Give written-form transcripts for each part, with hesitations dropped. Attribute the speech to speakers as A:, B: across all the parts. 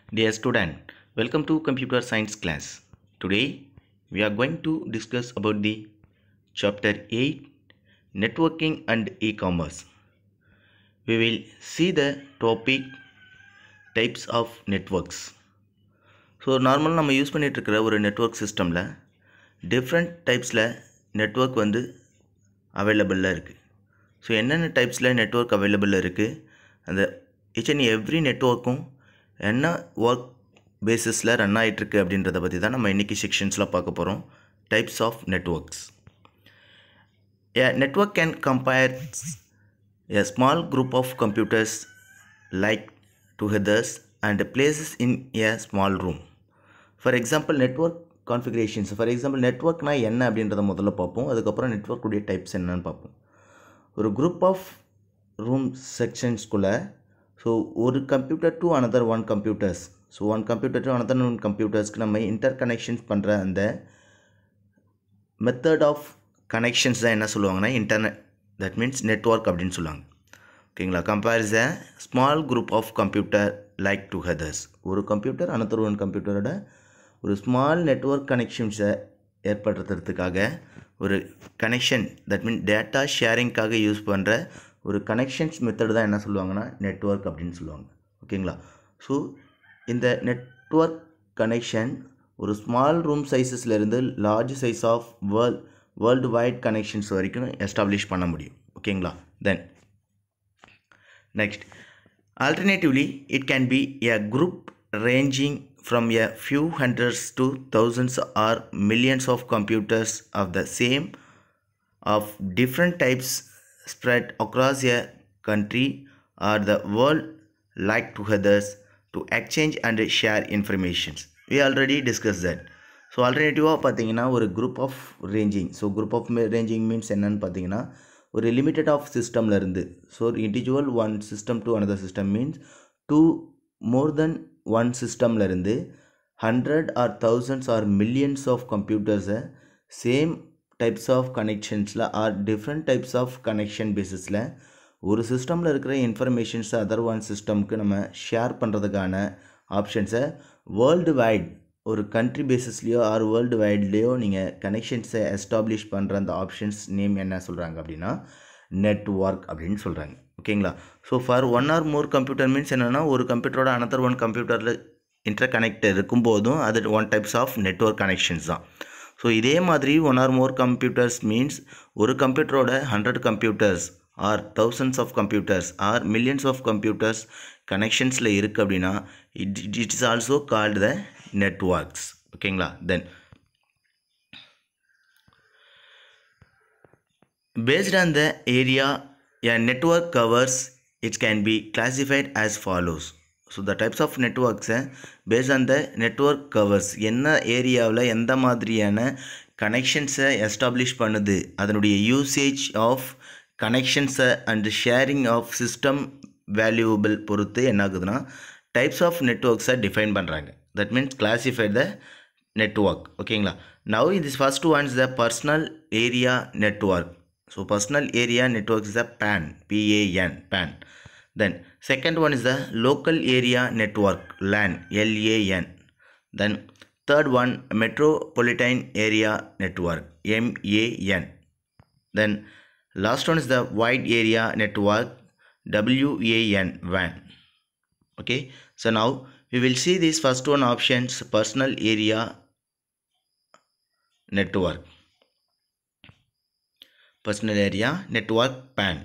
A: Dear student, welcome to computer science class. Today we are going to discuss about the chapter 8 networking and e-commerce. We will see the topic types of networks. So normal நம்ம use பண்ணிட்டு இருக்கிற ஒரு network சிஸ்டம்ல different typesல network வந்து அவைலபிளா இருக்கு. So என்னென்ன டைப்ஸில் network available இருக்குது, அந்த each and every நெட்வொர்க்கும் என்ன ஒர்க் பேசிஸில் ரன் ஆகிட்டுருக்கு அப்படின்றத பற்றி தான் நம்ம இன்றைக்கி செக்ஷன்ஸில் பார்க்க போகிறோம். Types of networks. A network can compare a small group of computers like together and places in a small room. For example, network configurations. For example, networkனா என்ன அப்படின்றத முதல்ல பார்ப்போம். அதுக்கப்புறம் நெட்வொர்க் உடைய டைப்ஸ் என்னன்னு பார்ப்போம். ஒரு குரூப் ஆஃப் ரூம் செக்ஷன்ஸ்குள்ளே ஸோ ஒரு computer to another one computers, so one computer to another one கம்ப்யூட்டர்ஸ்க்கு நம்ம இன்டர் கனெக்ஷன்ஸ் பண்ணுற அந்த மெத்தட் ஆஃப் கனெக்ஷன்ஸ் தான் என்ன சொல்லுவாங்கன்னா இன்டர்நெட், தட் மீன்ஸ் நெட்வொர்க் அப்படின்னு சொல்லுவாங்க. ஓகேங்களா. Compares a small group of computer like togethers, ஒரு கம்ப்யூட்டர் அனதர் ஒன் கம்ப்யூட்டரோட ஒரு ஸ்மால் நெட்வொர்க் கனெக்ஷன்ஸை ஏற்படுத்துறதுக்காக ஒரு கனெக்ஷன், தட் மீன் டேட்டா ஷேரிங்காக யூஸ் பண்ணுற ஒரு கனெக்ஷன்ஸ் மெத்தடு தான் என்ன சொல்லுவாங்கன்னா நெட்வொர்க் அப்படின்னு சொல்லுவாங்க. ஓகேங்களா. ஸோ இந்த நெட்வொர்க் கனெக்ஷன் ஒரு ஸ்மால் ரூம் சைஸஸ்லேருந்து large size of world wide connections வரைக்கும் எஸ்டாப்ளிஷ் பண்ண முடியும். ஓகேங்களா. Then next, alternatively it can be a group ranging from a few hundreds to thousands or millions of computers of the same of different types spread across a country or the world like together to exchange and share information. We already discussed that. So ஆல்டர்னேட்டிவாக பார்த்தீங்கன்னா ஒரு group of ranging. So group of ranging means என்னன்னு பார்த்தீங்கன்னா ஒரு limited of சிஸ்டமில் இருந்து, so individual one system to another system means two more than one சிஸ்டமில் இருந்து 100 or thousands or millions of கம்ப்யூட்டர்ஸை சேம் டைப்ஸ் ஆஃப் கனெக்ஷன்ஸில் or different types of connection பேசிஸில் ஒரு சிஸ்டமில் இருக்கிற இன்ஃபர்மேஷன்ஸை அதர் ஒன் சிஸ்டம்க்கு நம்ம ஷேர் பண்ணுறதுக்கான ஆப்ஷன்ஸை வேர்ல்டு வைட் ஒரு கண்ட்ரி பேசிஸ்லேயோ ஆர் வேர்ல்டு வைட்லேயோ நீங்கள் கனெக்ஷன்ஸை எஸ்டாப்ளிஷ் பண்ணுற அந்த ஆப்ஷன்ஸ் நேம் என்ன சொல்கிறாங்க அப்படின்னா நெட்வொர்க் அப்படின்னு சொல்கிறாங்க. ஓகேங்களா. So for one or more computer means என்னென்னா ஒரு கம்ப்யூட்டரோட அனதர் ஒன் கம்ப்யூட்டரில் இன்டர் கனெக்ட் இருக்கும்போதும் அது one types of network connections தான். ஸோ இதே மாதிரி one or more computers means ஒரு கம்ப்யூட்டரோட 100 computers or thousands of computers or millions of computers கனெக்ஷன்ஸில் இருக்குது அப்படின்னா it is also called the networks. ஓகேங்களா. Then based on the area a network covers, it can be classified as follows. So the types of networks based on the network covers, என்ன ஏரியாவில் எந்த மாதிரியான கனெக்ஷன்ஸை establish பண்ணுது, அதனுடைய usage of கனெக்ஷன்ஸை and sharing of system valuable பொறுத்து என்ன ஆகுதுன்னா டைப்ஸ் ஆஃப் நெட்வொர்க்ஸை டிஃபைன் பண்ணுறாங்க. That means classify the network. ஓகேங்களா. Now this first one is the personal area network. So personal area network is the PAN, PAN, PAN. Then second one is the local area network, LAN, LAN. Then third one metropolitan area network, MAN. Then last one is the wide area network, WAN, WAN. Okay. So now we will see these first one options, personal area network. Personal area network PAN.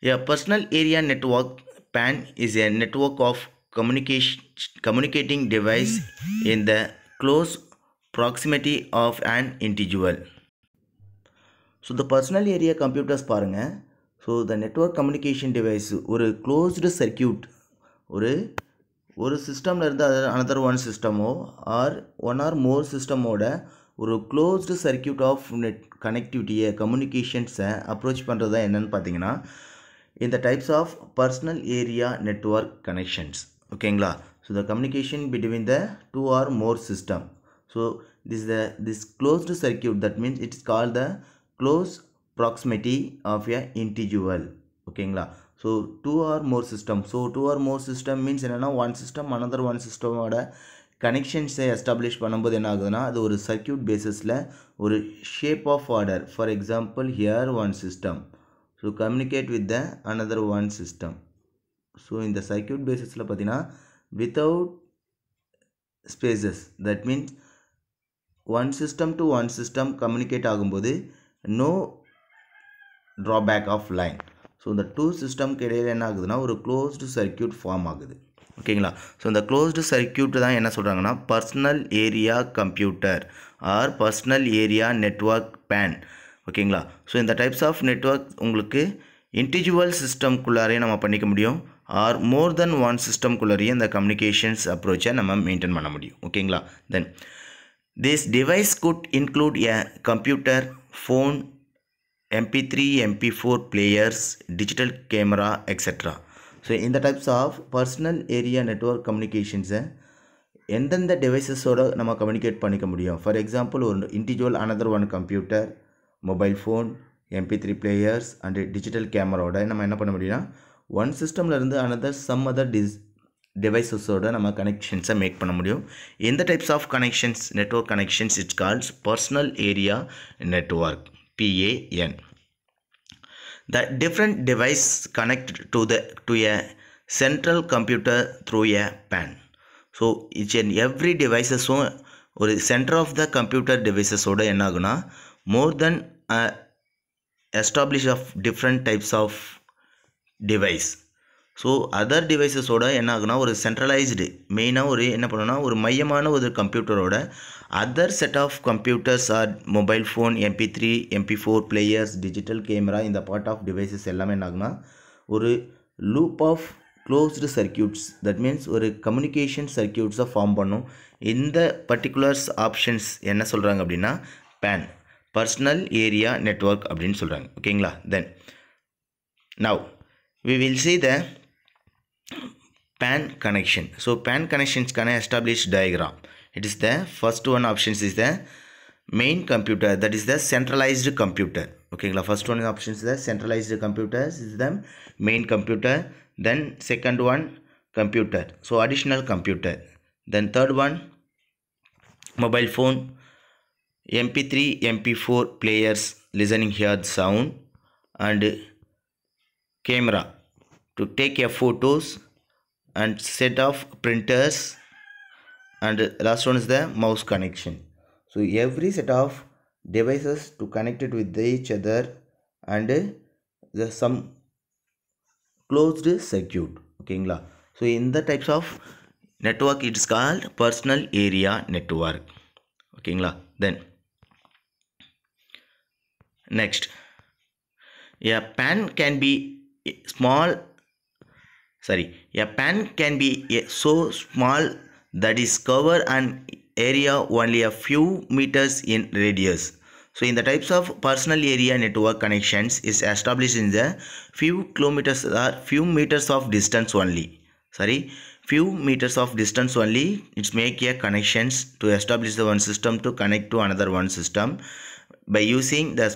A: A personal area network PAN is a network of communicating device in the close proximity of an individual. So the personal area computers பாருங்க. So the network communication device ஒரு closed circuit, ஒரு சிஸ்டமில் இருந்து another one சிஸ்டமோ or one or more சிஸ்டமோட ஒரு closed circuit of கனெக்டிவிட்டியை கம்யூனிகேஷன்ஸை அப்ரோச் பண்ணுறது தான் என்னென்னு பார்த்தீங்கன்னா இந்த types of personal area network connections. ஓகேங்களா. So the communication between the two or more system. So this closed circuit, that means it is called the close proximity of a individual. ஓகேங்களா. So 2 or more system. So 2 or more system means என்னென்னா one system another one சிஸ்டமோட கனெக்ஷன்ஸை எஸ்டாப்ளிஷ் பண்ணும்போது என்ன ஆகுதுன்னா அது ஒரு circuit பேசிஸில் ஒரு shape of order. For example here one system so communicate with the another one system. So இந்த சர்க்கியூட் பேசிஸில் பார்த்தீங்கன்னா without spaces, that means one system to one system communicate ஆகும்போது no drawback of line. So இந்த two சிஸ்டம்க்கு இடையில் என்ன ஆகுதுன்னா ஒரு க்ளோஸ்டு சர்க்கியூட் ஃபார்ம் ஆகுது. ஓகேங்களா? ஸோ இந்த க்ளோஸ்டு சர்க்கியூட் தான் என்ன சொல்கிறாங்கன்னா personal area computer or personal area network PAN. ஓகேங்களா? ஸோ இந்த டைப்ஸ் ஆஃப் நெட்வொர்க் உங்களுக்கு இண்டிவிஜுவல் சிஸ்டம்குள்ளாரே நம்ம பண்ணிக்க முடியும் ஆர் மோர் தென் ஒன் சிஸ்டம்குள்ளாரையும் இந்த கம்யூனிகேஷன்ஸ் அப்ரோச்சை நம்ம மெயின்டைன் பண்ண முடியும். ஓகேங்களா? Then this device good include a computer, phone, MP3, MP4 players, digital camera, etc. So இந்த types of personal area network communications எந்தெந்த டிவைசஸோட நம்ம கம்யூனிகேட் பண்ணிக்க முடியும். ஃபார் எக்ஸாம்பிள் ஒரு individual another one computer, mobile phone, MP3 players and digital கேமராவோட நம்ம என்ன பண்ண முடியும்னா ஒன் சிஸ்டம்லேருந்து another சம் அதர் டிவைசஸோட நம்ம கனெக்ஷன்ஸை மேக் பண்ண முடியும். எந்த types of connections network connections it's calls personal area network PAN. The different device connect to a central computer through a PAN. So each and every devices or center of the computer devices oda enna aguna more than establish of different types of device. ஸோ other டிவைசஸோட என்ன ஆகுனா ஒரு centralised மெயினாக ஒரு என்ன பண்ணணும்னா ஒரு மையமான ஒரு கம்ப்யூட்டரோட other set of computers or mobile phone, MP3, MP4 players, digital camera இந்த பார்ட் ஆஃப் டிவைசஸ் எல்லாமே என்ன ஆகுனா ஒரு loop of closed circuits, that means ஒரு கம்யூனிகேஷன் சர்க்கியூட்ஸை ஃபார்ம் பண்ணும். இந்த பர்டிகுலர்ஸ் ஆப்ஷன்ஸ் என்ன சொல்கிறாங்க அப்படின்னா பேன், பர்சனல் ஏரியா நெட்வொர்க் அப்படின்னு சொல்கிறாங்க. ஓகேங்களா? தென் now we will see the PAN connection. So PAN connections can establish diagram. It is the first one options is the main computer, that is the centralized computer. Okay, the first one options is the centralized computers is the main computer. Then second one computer, so additional computer. Then third one mobile phone, MP3 MP4 players listening here the sound, and camera to take your photos, and set of printers, and last one is the mouse connection. So every set of devices to connect it with each other and the some closed circuit. Okay, so in the types of network it is called personal area network. Okay, then next, a PAN can be a PAN can be so small that is cover an area only a few meters in radius. So in the types of personal area network connections is established in the few kilometers or few meters of distance only. Few meters of distance only it's make a connections to establish the one system to connect to another one system by using the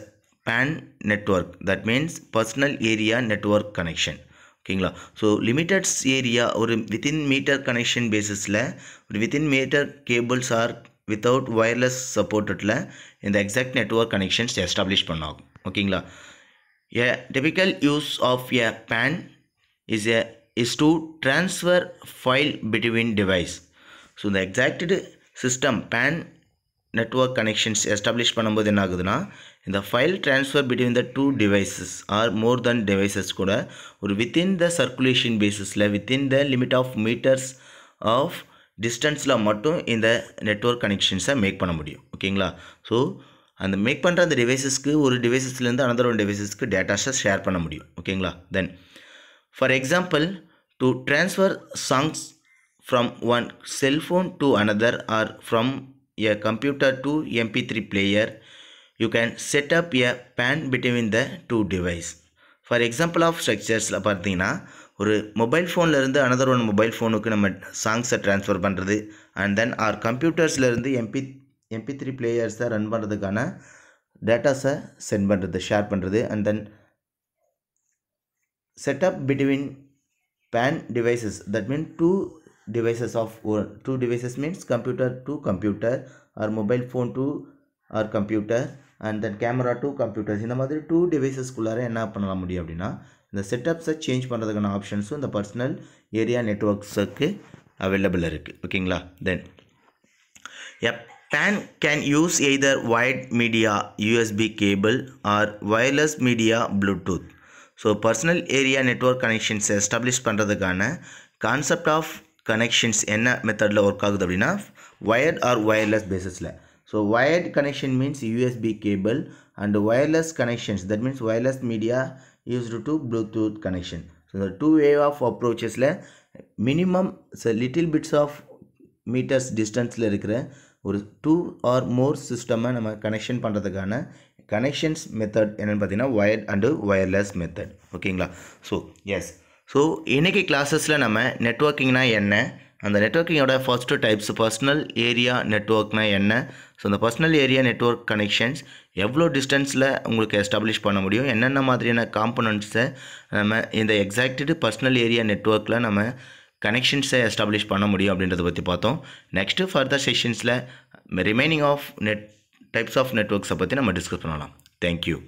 A: PAN network, that means personal area network connection. ஓகேங்களா? So limited's area ஒரு within meter connection பேசிஸில் ஒரு within meter cables or without wireless சப்போர்ட்டடில் இந்த exact network connections establish பண்ணாகும். ஓகேங்களா? A typical use of a PAN is to transfer file between device. So இந்த exact system PAN network connections establish பண்ணும்போது என்ன ஆகுதுன்னா இந்த file transfer between the two devices or more than devices கூட ஒரு within the circulation பேசிஸில் within the limit of metres of டிஸ்டன்ஸில் மட்டும் இந்த நெட்வொர்க் கனெக்ஷன்ஸை மேக் பண்ண முடியும். ஓகேங்களா? ஸோ அந்த மேக் பண்ணுற அந்த டிவைசஸ்க்கு ஒரு டிவைசஸ்லேருந்து அனதர் ஒன் டிவைசஸ்க்கு டேட்டாஸை ஷேர் பண்ண முடியும். ஓகேங்களா? Then for example to transfer songs from one cellphone to another or from a computer to MP3 player, you can set up a PAN between the two device. For example of structures பார்த்தீங்கன்னா ஒரு mobile ஃபோனில் இருந்து another one mobile ஃபோனுக்கு நம்ம சாங்ஸை transfer பண்ணுறது, and then or கம்ப்யூட்டர்ஸ்லேருந்து MP3 பிளேயர்ஸை ரன் பண்ணுறதுக்கான டேட்டாஸை சென்ட் பண்ணுறது, ஷேர் பண்ணுறது, and then setup between PAN devices, that means two devices means computer to computer or mobile phone to or computer and then camera to computers. இந்த மாதிரி two devices குள்ளார என்ன பண்ணலாம் முடியும் அப்படின்னா இந்த செட்டப்ஸை சேஞ்ச் பண்ணுறதுக்கான ஆப்ஷன்ஸும் இந்த பர்சனல் ஏரியா நெட்வொர்க்ஸுக்கு அவைலபிள் இருக்குது. ஓகேங்களா? தென் PAN can use either wired media USB cable or wireless media Bluetooth. So personal area network connections establish பண்ணுறதுக்கான கான்செப்ட் ஆஃப் கனெக்ஷன்ஸ் என்ன மெத்தடில் ஒர்க் ஆகுது அப்படின்னா wired or wireless பேசிஸில். So wired connection means USB cable and wireless connections, that means wireless media used to Bluetooth connection. So the two way of approachesல minimum little bits of meters distanceல இருக்கிற ஒரு 2 or more சிஸ்டமை நம்ம connection பண்ணுறதுக்கான connections method என்னென்னு பார்த்தீங்கன்னா wired and wireless method. ஓகேங்களா? So இன்றைக்கி கிளாஸஸில் நம்ம நெட்வொர்க்கிங்னா என்ன, அந்த நெட்வொர்க்கிங்கோட ஃபர்ஸ்ட் டைப்ஸ் பர்சனல் ஏரியா நெட்வொர்க்னா என்ன, ஸோ அந்த பர்சனல் ஏரியா நெட்வொர்க் கனெக்ஷன்ஸ் எவ்வளோ டிஸ்டன்ஸில் உங்களுக்கு எஸ்டாப்ளிஷ் பண்ண முடியும், என்னென்ன மாதிரியான காம்பனண்ட்ஸை நம்ம இந்த எக்ஸாக்டு பர்சனல் ஏரியா நெட்வொர்க்கில் நம்ம கனெக்ஷன்ஸை எஸ்டாப்ளிஷ் பண்ண முடியும் அப்படின்றத பற்றி பார்த்தோம். நெக்ஸ்ட்டு ஃபர்தர் செஷன்ஸில் ரிமைனிங் ஆஃப் டைப்ஸ் ஆஃப் நெட்வொர்க்ஸை பற்றி நம்ம டிஸ்கஸ் பண்ணலாம். தேங்க்யூ.